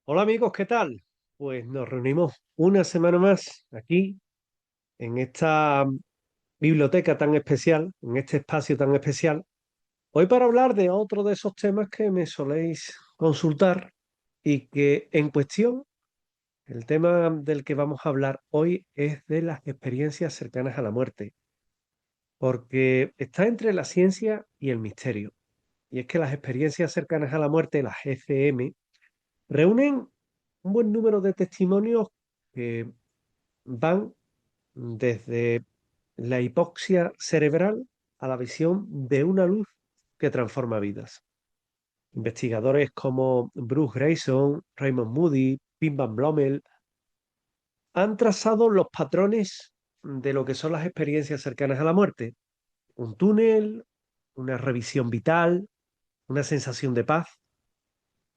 Hola amigos, ¿qué tal? Pues nos reunimos una semana más aquí en esta biblioteca tan especial, en este espacio tan especial, hoy para hablar de otro de esos temas que me soléis consultar y que en cuestión, el tema del que vamos a hablar hoy es de las experiencias cercanas a la muerte, porque está entre la ciencia y el misterio. Y es que las experiencias cercanas a la muerte, las ECM, reúnen un buen número de testimonios que van desde la hipoxia cerebral a la visión de una luz que transforma vidas. Investigadores como Bruce Grayson, Raymond Moody, Pim Van Blommel han trazado los patrones de lo que son las experiencias cercanas a la muerte. Un túnel, una revisión vital, una sensación de paz,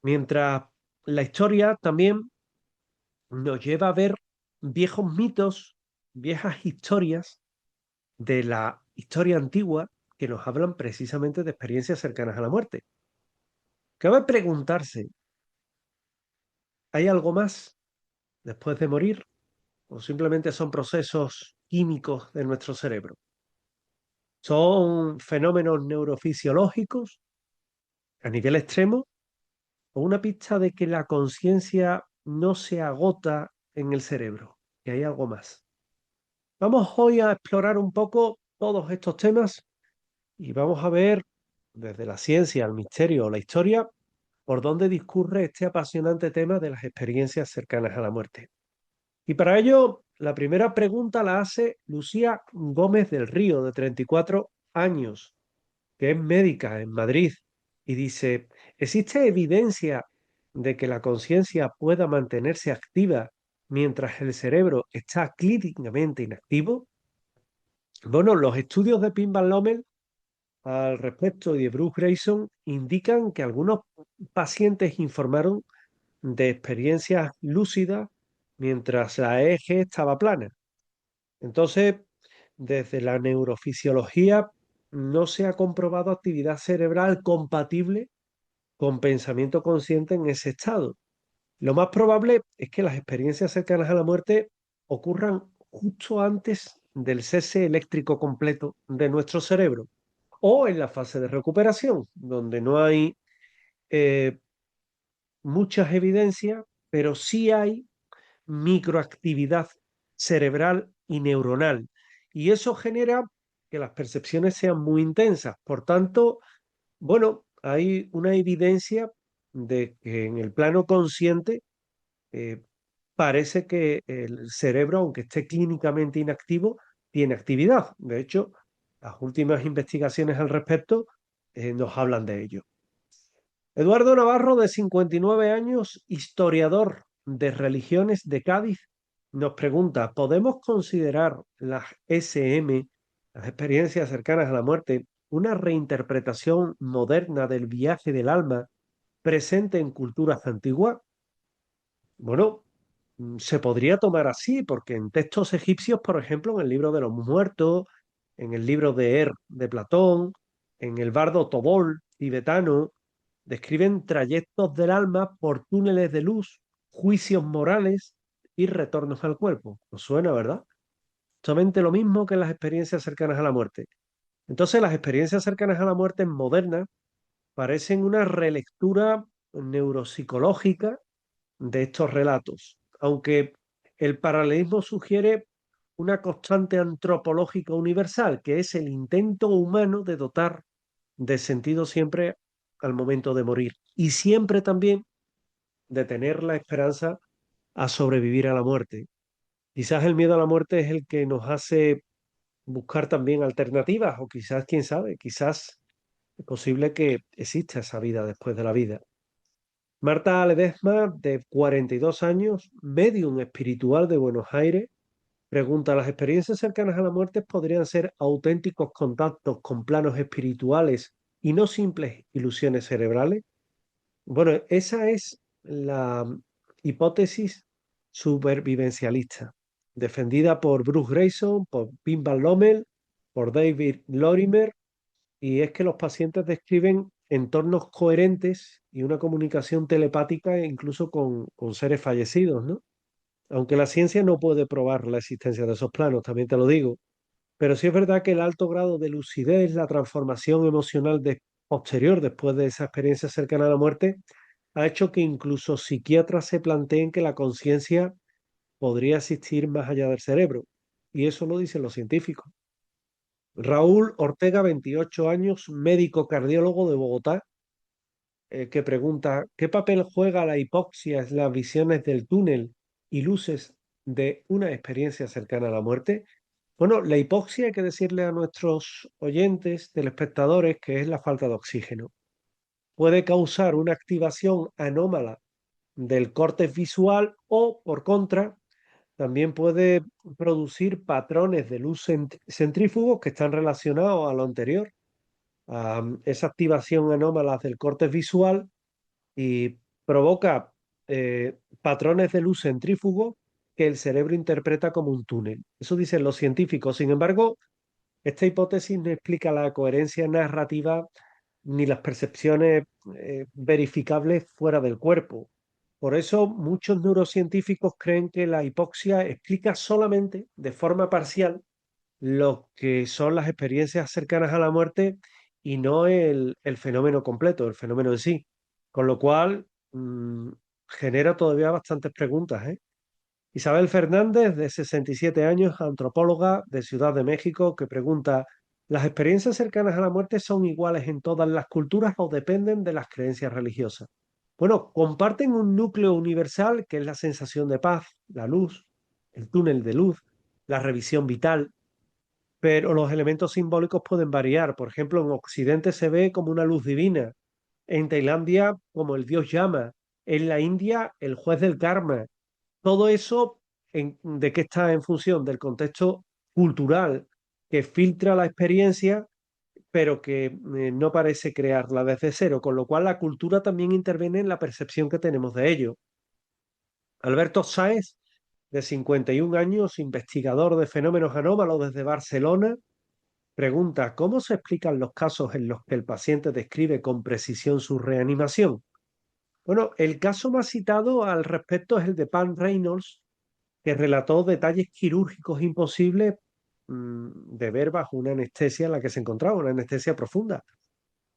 mientras la historia también nos lleva a ver viejos mitos, viejas historias de la historia antigua que nos hablan precisamente de experiencias cercanas a la muerte. Cabe preguntarse, ¿hay algo más después de morir o simplemente son procesos químicos de nuestro cerebro? ¿Son fenómenos neurofisiológicos a nivel extremo o una pista de que la conciencia no se agota en el cerebro, que hay algo más? Vamos hoy a explorar un poco todos estos temas y vamos a ver desde la ciencia, el misterio o la historia por dónde discurre este apasionante tema de las experiencias cercanas a la muerte. Y para ello, la primera pregunta la hace Lucía Gómez del Río, de 34 años, que es médica en Madrid, y dice, ¿existe evidencia de que la conciencia pueda mantenerse activa mientras el cerebro está clínicamente inactivo? Bueno, los estudios de Pim Van Lommel al respecto y de Bruce Grayson indican que algunos pacientes informaron de experiencias lúcidas mientras la EEG estaba plana. Entonces, desde la neurofisiología no se ha comprobado actividad cerebral compatible con pensamiento consciente en ese estado. Lo más probable es que las experiencias cercanas a la muerte ocurran justo antes del cese eléctrico completo de nuestro cerebro o en la fase de recuperación, donde no hay eh, muchas evidencias, pero sí hay microactividad cerebral y neuronal. Y eso genera que las percepciones sean muy intensas. Por tanto, bueno, hay una evidencia de que en el plano consciente eh, parece que el cerebro, aunque esté clínicamente inactivo, tiene actividad. De hecho, las últimas investigaciones al respecto nos hablan de ello. Eduardo Navarro, de 59 años, historiador de religiones de Cádiz, nos pregunta, ¿podemos considerar las SM, las experiencias cercanas a la muerte, una reinterpretación moderna del viaje del alma presente en culturas antiguas? Bueno, se podría tomar así, porque en textos egipcios, por ejemplo, en el libro de los muertos, en el libro de de Platón, en el bardo Tobol tibetano, describen trayectos del alma por túneles de luz, juicios morales y retornos al cuerpo. ¿Os suena, verdad? Justamente lo mismo que las experiencias cercanas a la muerte. Entonces, las experiencias cercanas a la muerte modernas parecen una relectura neuropsicológica de estos relatos, aunque el paralelismo sugiere una constante antropológica universal, que es el intento humano de dotar de sentido siempre al momento de morir y siempre también de tener la esperanza a sobrevivir a la muerte. Quizás el miedo a la muerte es el que nos hace buscar también alternativas o quizás, quién sabe, quizás es posible que exista esa vida después de la vida. Marta Ledesma, de 42 años, medium espiritual de Buenos Aires, pregunta, ¿las experiencias cercanas a la muerte podrían ser auténticos contactos con planos espirituales y no simples ilusiones cerebrales? Bueno, esa es la hipótesis supervivencialista, defendida por Bruce Grayson, por Pim Van Lommel, por David Lorimer, y es que los pacientes describen entornos coherentes y una comunicación telepática incluso con seres fallecidos, ¿no? Aunque la ciencia no puede probar la existencia de esos planos, también te lo digo, pero sí es verdad que el alto grado de lucidez, la transformación emocional posterior después de esa experiencia cercana a la muerte, ha hecho que incluso psiquiatras se planteen que la conciencia podría existir más allá del cerebro. Y eso lo dicen los científicos. Raúl Ortega, 28 años, médico cardiólogo de Bogotá, que pregunta, ¿qué papel juega la hipoxia en las visiones del túnel y luces de una experiencia cercana a la muerte? Bueno, la hipoxia hay que decirle a nuestros oyentes, telespectadores, que es la falta de oxígeno. Puede causar una activación anómala del córtex visual o, por contra, también puede producir patrones de luz centrífugos que están relacionados a lo anterior, a esa activación anómala del córtex visual y provoca patrones de luz centrífugos que el cerebro interpreta como un túnel. Eso dicen los científicos. Sin embargo, esta hipótesis no explica la coherencia narrativa ni las percepciones verificables fuera del cuerpo. Por eso muchos neurocientíficos creen que la hipoxia explica solamente de forma parcial lo que son las experiencias cercanas a la muerte y no el fenómeno completo, el fenómeno en sí. Con lo cual genera todavía bastantes preguntas, ¿eh? Isabel Fernández, de 67 años, antropóloga de Ciudad de México, que pregunta, ¿las experiencias cercanas a la muerte son iguales en todas las culturas o dependen de las creencias religiosas? Bueno, comparten un núcleo universal que es la sensación de paz, la luz, el túnel de luz, la revisión vital, pero los elementos simbólicos pueden variar. Por ejemplo, en Occidente se ve como una luz divina, en Tailandia como el dios Yama, en la India el juez del karma. Todo eso, ¿de qué está en función? Del contexto cultural que filtra la experiencia, pero que no parece crearla desde cero, con lo cual la cultura también interviene en la percepción que tenemos de ello. Alberto Sáez, de 51 años, investigador de fenómenos anómalos desde Barcelona, pregunta, ¿cómo se explican los casos en los que el paciente describe con precisión su reanimación? Bueno, el caso más citado al respecto es el de Pan Reynolds, que relató detalles quirúrgicos imposibles de ver bajo una anestesia en la que se encontraba, una anestesia profunda.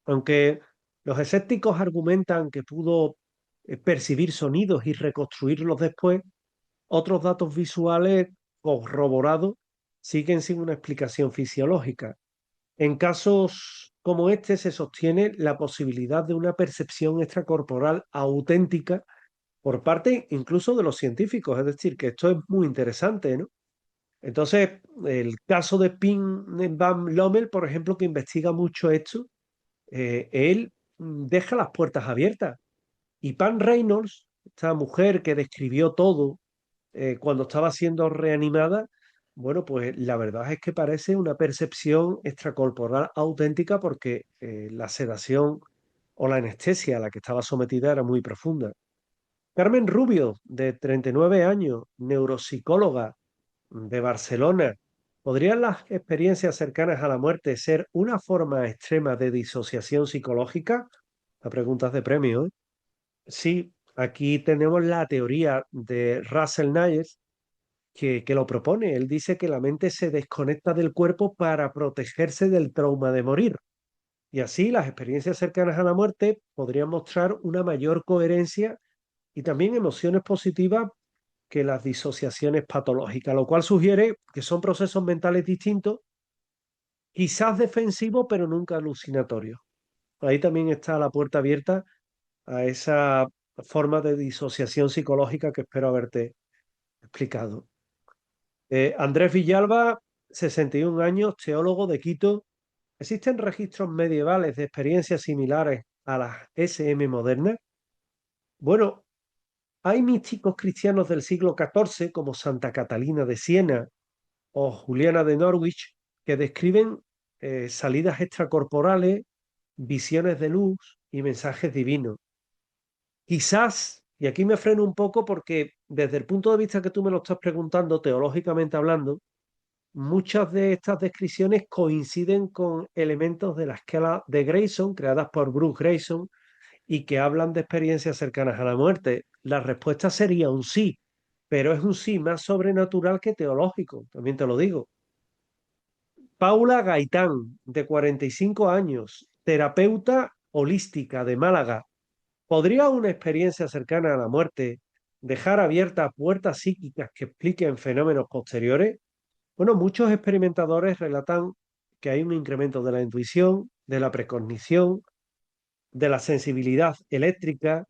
Aunque los escépticos argumentan que pudo percibir sonidos y reconstruirlos después, otros datos visuales corroborados siguen sin una explicación fisiológica. En casos como este se sostiene la posibilidad de una percepción extracorporal auténtica por parte incluso de los científicos, es decir, que esto es muy interesante, ¿no? Entonces, el caso de Pim Van Lommel, por ejemplo, que investiga mucho esto, él deja las puertas abiertas. Y Pan Reynolds, esta mujer que describió todo cuando estaba siendo reanimada, bueno, pues la verdad es que parece una percepción extracorporal auténtica porque la sedación o la anestesia a la que estaba sometida era muy profunda. Carmen Rubio, de 39 años, neuropsicóloga de Barcelona. ¿Podrían las experiencias cercanas a la muerte ser una forma extrema de disociación psicológica? La pregunta es de premio, ¿eh? Sí, aquí tenemos la teoría de Russell Myers que lo propone. Él dice que la mente se desconecta del cuerpo para protegerse del trauma de morir. Y así las experiencias cercanas a la muerte podrían mostrar una mayor coherencia y también emociones positivas que las disociaciones patológicas, lo cual sugiere que son procesos mentales distintos, quizás defensivos, pero nunca alucinatorios. Ahí también está la puerta abierta a esa forma de disociación psicológica que espero haberte explicado. Andrés Villalba, 61 años, teólogo de Quito. ¿Existen registros medievales de experiencias similares a las SM modernas? Bueno, hay místicos cristianos del siglo XIV, como Santa Catalina de Siena o Juliana de Norwich, que describen salidas extracorporales, visiones de luz y mensajes divinos. Quizás, y aquí me freno un poco porque desde el punto de vista que tú me lo estás preguntando, teológicamente hablando, muchas de estas descripciones coinciden con elementos de la escala de Grayson, creadas por Bruce Grayson, y que hablan de experiencias cercanas a la muerte. La respuesta sería un sí, pero es un sí más sobrenatural que teológico, también te lo digo. Paula Gaitán, de 45 años, terapeuta holística de Málaga. ¿Podría una experiencia cercana a la muerte dejar abiertas puertas psíquicas que expliquen fenómenos posteriores? Bueno, muchos experimentadores relatan que hay un incremento de la intuición, de la precognición, de la sensibilidad eléctrica,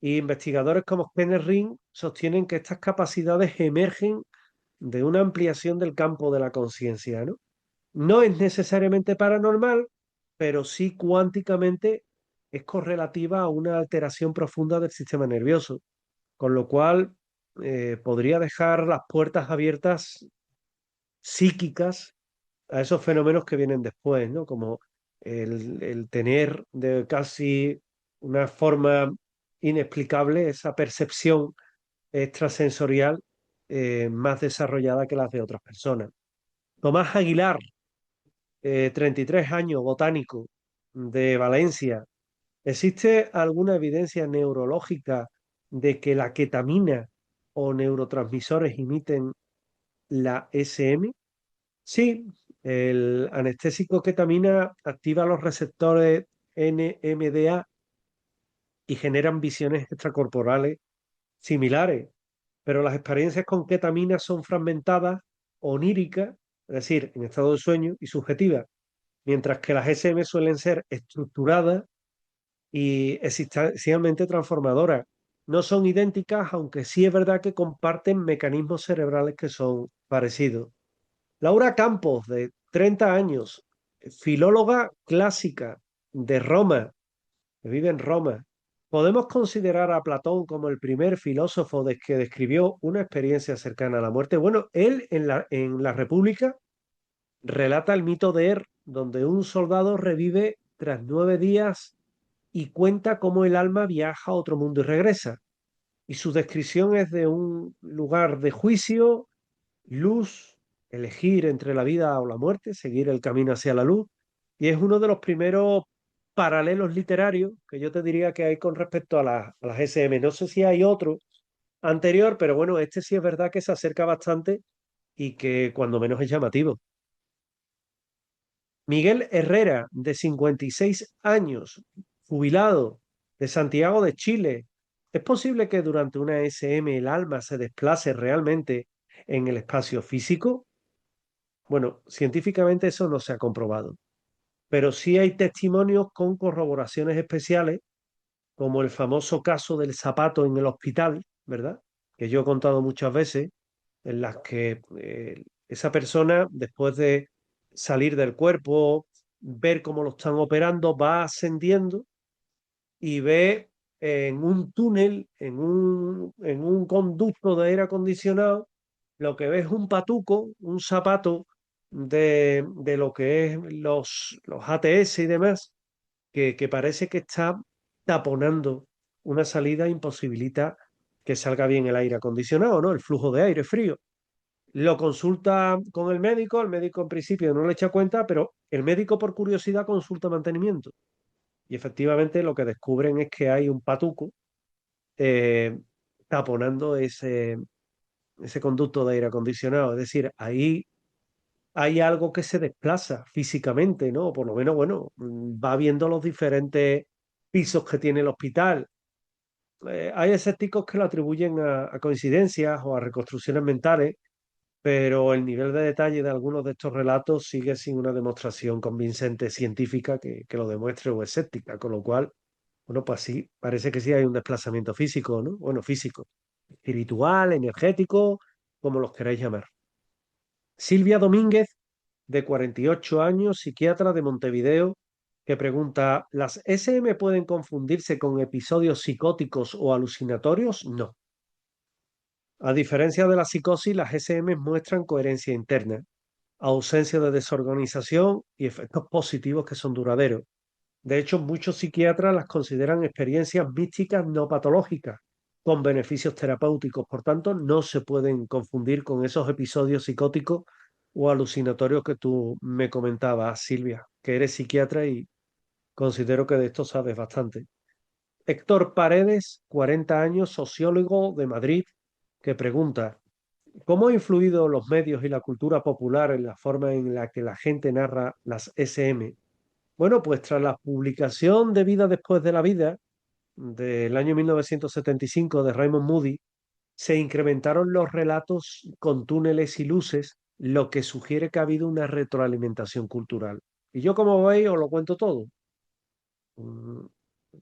y investigadores como Kenneth Ring sostienen que estas capacidades emergen de una ampliación del campo de la conciencia, ¿no? No es necesariamente paranormal, pero sí cuánticamente es correlativa a una alteración profunda del sistema nervioso, con lo cual podría dejar las puertas abiertas psíquicas a esos fenómenos que vienen después, ¿no? Como el tener de casi una forma inexplicable esa percepción extrasensorial más desarrollada que las de otras personas. Tomás Aguilar, 33 años, botánico de Valencia. ¿Existe alguna evidencia neurológica de que la ketamina o neurotransmisores imiten la SM? Sí, el anestésico ketamina activa los receptores NMDA y generan visiones extracorporales similares, pero las experiencias con ketamina son fragmentadas, oníricas, es decir, en estado de sueño, y subjetivas, mientras que las SM suelen ser estructuradas y existencialmente transformadoras. No son idénticas, aunque sí es verdad que comparten mecanismos cerebrales que son parecidos. Laura Campos, de 30 años, filóloga clásica de Roma, que vive en Roma. ¿Podemos considerar a Platón como el primer filósofo que describió una experiencia cercana a la muerte? Bueno, él en la República relata el mito de donde un soldado revive tras 9 días y cuenta cómo el alma viaja a otro mundo y regresa. Y su descripción es de un lugar de juicio, luz, elegir entre la vida o la muerte, seguir el camino hacia la luz. Y es uno de los primeros paralelos literarios que yo te diría que hay con respecto a las SM. No sé si hay otro anterior, pero bueno, este sí es verdad que se acerca bastante y que cuando menos es llamativo. Miguel Herrera, de 56 años, jubilado de Santiago de Chile. ¿Es posible que durante una SM el alma se desplace realmente en el espacio físico? Bueno, científicamente eso no se ha comprobado, pero sí hay testimonios con corroboraciones especiales, como el famoso caso del zapato en el hospital, ¿verdad? Que yo he contado muchas veces, en las que esa persona, después de salir del cuerpo, ver cómo lo están operando, va ascendiendo y ve en un túnel, en un conducto de aire acondicionado, lo que ve es un patuco, un zapato de lo que es los ATS y demás, que parece que está taponando una salida, imposibilita que salga bien el aire acondicionado, ¿no? El flujo de aire frío. Lo consulta con el médico en principio no le echa cuenta, pero el médico por curiosidad consulta mantenimiento. Y efectivamente lo que descubren es que hay un patuco eh, taponando ese conducto de aire acondicionado. Es decir, ahí hay algo que se desplaza físicamente, ¿no? O por lo menos, bueno, va viendo los diferentes pisos que tiene el hospital. Hay escépticos que lo atribuyen a coincidencias o a reconstrucciones mentales, pero el nivel de detalle de algunos de estos relatos sigue sin una demostración convincente científica que lo demuestre o escéptica, con lo cual, bueno, pues sí, parece que sí hay un desplazamiento físico, ¿no? Bueno, físico, espiritual, energético, como los queráis llamar. Silvia Domínguez, de 48 años, psiquiatra de Montevideo, que pregunta, ¿las SM pueden confundirse con episodios psicóticos o alucinatorios? No. A diferencia de la psicosis, las SM muestran coherencia interna, ausencia de desorganización y efectos positivos que son duraderos. De hecho, muchos psiquiatras las consideran experiencias místicas no patológicas, con beneficios terapéuticos. Por tanto, no se pueden confundir con esos episodios psicóticos o alucinatorios que tú me comentabas, Silvia, que eres psiquiatra y considero que de esto sabes bastante. Héctor Paredes, 40 años, sociólogo de Madrid, que pregunta, ¿cómo ha influido los medios y la cultura popular en la forma en la que la gente narra las SM? Bueno, pues tras la publicación de Vida después de la vida del año 1975 de Raymond Moody, se incrementaron los relatos con túneles y luces, lo que sugiere que ha habido una retroalimentación cultural. Y yo, como veis, os lo cuento todo. Mm,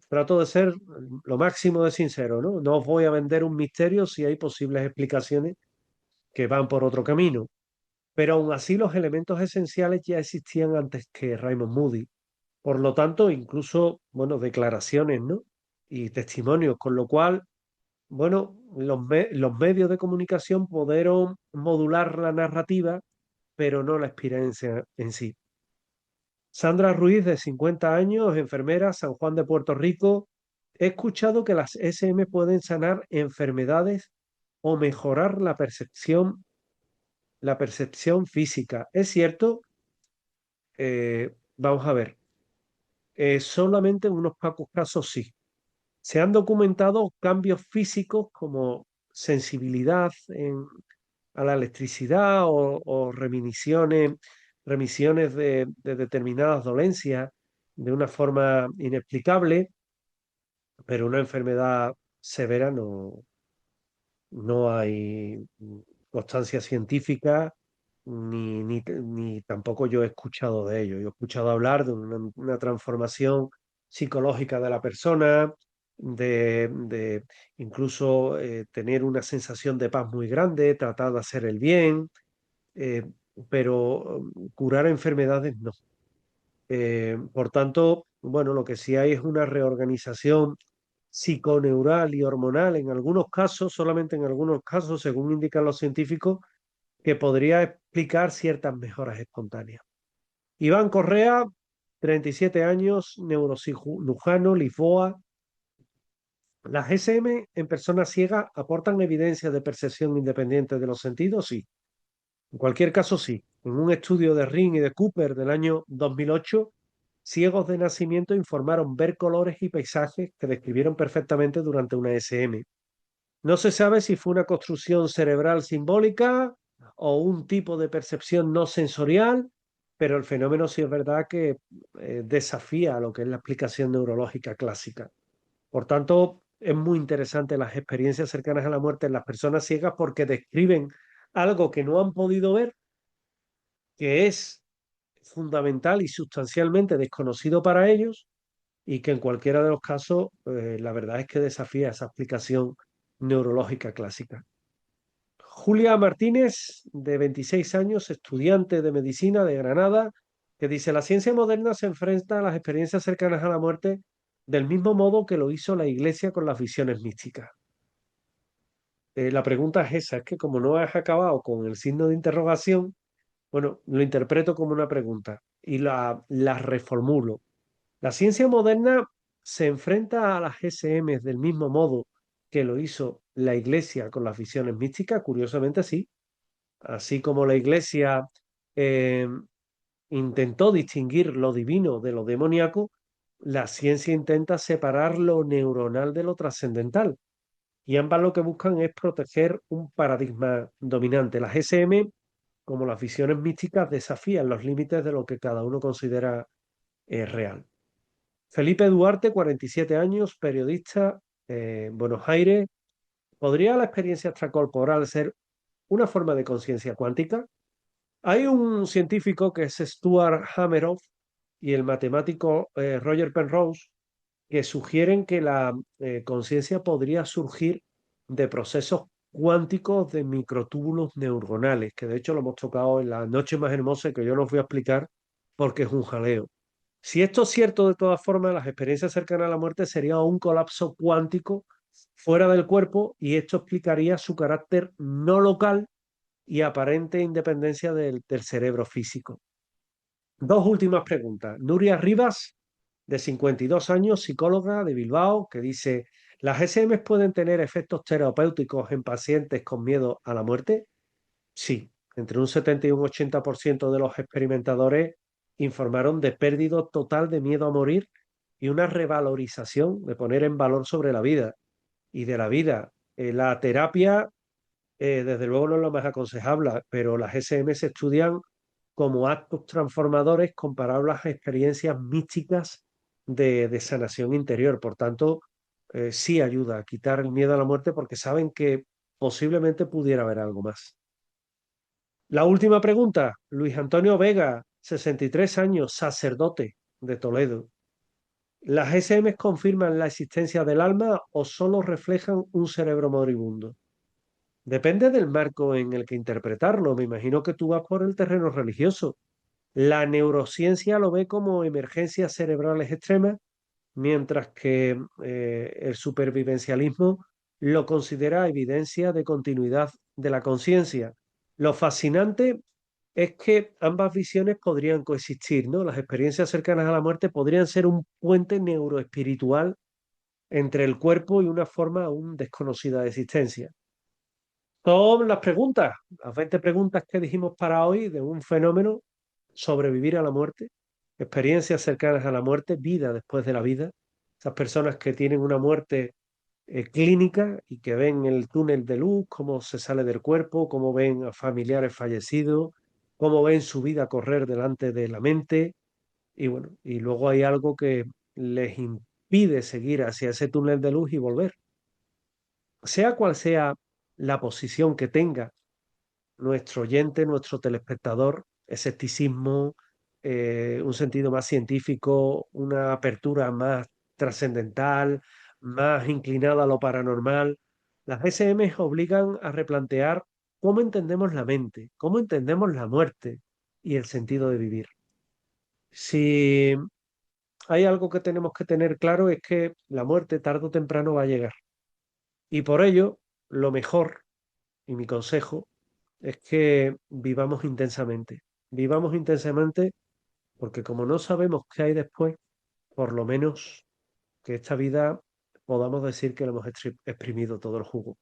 Trato de ser lo máximo de sincero, ¿no? No os voy a vender un misterio si hay posibles explicaciones que van por otro camino. Pero aún así los elementos esenciales ya existían antes que Raymond Moody. Por lo tanto, incluso, bueno, declaraciones, ¿no? Y testimonios, con lo cual, bueno, los medios de comunicación pudieron modular la narrativa, pero no la experiencia en sí. Sandra Ruiz, de 50 años, enfermera, San Juan de Puerto Rico. He escuchado que las SM pueden sanar enfermedades o mejorar la percepción física. ¿Es cierto? Vamos a ver. Solamente en unos pocos casos sí. Se han documentado cambios físicos como sensibilidad a la electricidad o remisiones de determinadas dolencias de una forma inexplicable, pero una enfermedad severa no hay constancia científica ni tampoco yo he escuchado de ello. Yo he escuchado hablar de una transformación psicológica de la persona, de incluso tener una sensación de paz muy grande, tratar de hacer el bien, eh, pero curar enfermedades no. Por tanto, bueno, lo que sí hay es una reorganización psiconeural y hormonal en algunos casos, solamente en algunos casos, según indican los científicos, que podría explicar ciertas mejoras espontáneas. Iván Correa, 37 años, neurocirujano, Lisboa. ¿Las SM en personas ciegas aportan evidencia de percepción independiente de los sentidos? Sí. En cualquier caso, sí. En un estudio de Ring y de Cooper del año 2008, ciegos de nacimiento informaron ver colores y paisajes que describieron perfectamente durante una SM. No se sabe si fue una construcción cerebral simbólica o un tipo de percepción no sensorial, pero el fenómeno sí es verdad que desafía lo que es la explicación neurológica clásica. Por tanto, es muy interesante las experiencias cercanas a la muerte en las personas ciegas porque describen algo que no han podido ver, que es fundamental y sustancialmente desconocido para ellos y que en cualquiera de los casos la verdad es que desafía esa explicación neurológica clásica. Julia Martínez, de 26 años, estudiante de medicina de Granada, que dice, la ciencia moderna se enfrenta a las experiencias cercanas a la muerte del mismo modo que lo hizo la Iglesia con las visiones místicas. La pregunta es esa, es que como no has acabado con el signo de interrogación, bueno, lo interpreto como una pregunta y la reformulo. ¿La ciencia moderna se enfrenta a las SM del mismo modo que lo hizo la Iglesia con las visiones místicas? Curiosamente sí. Así como la Iglesia eh, intentó distinguir lo divino de lo demoníaco, la ciencia intenta separar lo neuronal de lo trascendental. Y ambas lo que buscan es proteger un paradigma dominante. Las SM, como las visiones místicas, desafían los límites de lo que cada uno considera real. Felipe Duarte, 47 años, periodista, Buenos Aires. ¿Podría la experiencia extracorporal ser una forma de conciencia cuántica? Hay un científico que es Stuart Hameroff y el matemático Roger Penrose que sugieren que la conciencia podría surgir de procesos cuánticos de microtúbulos neuronales, que de hecho lo hemos tocado en la noche más hermosa que yo no os voy a explicar porque es un jaleo. Si esto es cierto, de todas formas, las experiencias cercanas a la muerte sería un colapso cuántico fuera del cuerpo y esto explicaría su carácter no local y aparente independencia del cerebro físico. Dos últimas preguntas. Nuria Rivas, de 52 años, psicóloga de Bilbao, que dice, ¿las SM pueden tener efectos terapéuticos en pacientes con miedo a la muerte? Sí, Entre un 70 y un 80% de los experimentadores informaron de pérdida total de miedo a morir y una revalorización de poner en valor sobre la vida y de la vida. La terapia, desde luego, no es lo más aconsejable, pero las SM se estudian como actos transformadores comparables a experiencias místicas de sanación interior. Por tanto, sí ayuda a quitar el miedo a la muerte porque saben que posiblemente pudiera haber algo más. La última pregunta, Luis Antonio Vega, 63 años, sacerdote de Toledo. ¿Las SM confirman la existencia del alma o solo reflejan un cerebro moribundo? Depende del marco en el que interpretarlo. Me imagino que tú vas por el terreno religioso. La neurociencia lo ve como emergencias cerebrales extremas, mientras que el supervivencialismo lo considera evidencia de continuidad de la conciencia. Lo fascinante es que ambas visiones podrían coexistir, ¿no? Las experiencias cercanas a la muerte podrían ser un puente neuroespiritual entre el cuerpo y una forma aún desconocida de existencia. Son las 20 preguntas que dijimos para hoy de un fenómeno, sobrevivir a la muerte, experiencias cercanas a la muerte, vida después de la vida. Esas personas que tienen una muerte clínica y que ven el túnel de luz, cómo se sale del cuerpo, cómo ven a familiares fallecidos, cómo ven su vida correr delante de la mente. Y bueno, y luego hay algo que les impide seguir hacia ese túnel de luz y volver. Sea cual sea la posición que tenga nuestro oyente, nuestro telespectador, escepticismo, un sentido más científico, una apertura más trascendental, más inclinada a lo paranormal. Las SM obligan a replantear cómo entendemos la mente, cómo entendemos la muerte y el sentido de vivir. Si hay algo que tenemos que tener claro es que la muerte tarde o temprano va a llegar. Y por ello, lo mejor, y mi consejo, es que vivamos intensamente. Vivamos intensamente porque como no sabemos qué hay después, por lo menos que esta vida podamos decir que le hemos exprimido todo el jugo.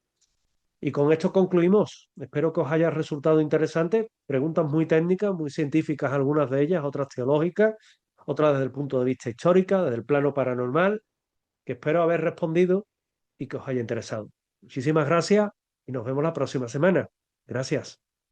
Y con esto concluimos. Espero que os haya resultado interesante. Preguntas muy técnicas, muy científicas, algunas de ellas, otras teológicas, otras desde el punto de vista histórico, desde el plano paranormal, que espero haber respondido y que os haya interesado. Muchísimas gracias y nos vemos la próxima semana. Gracias.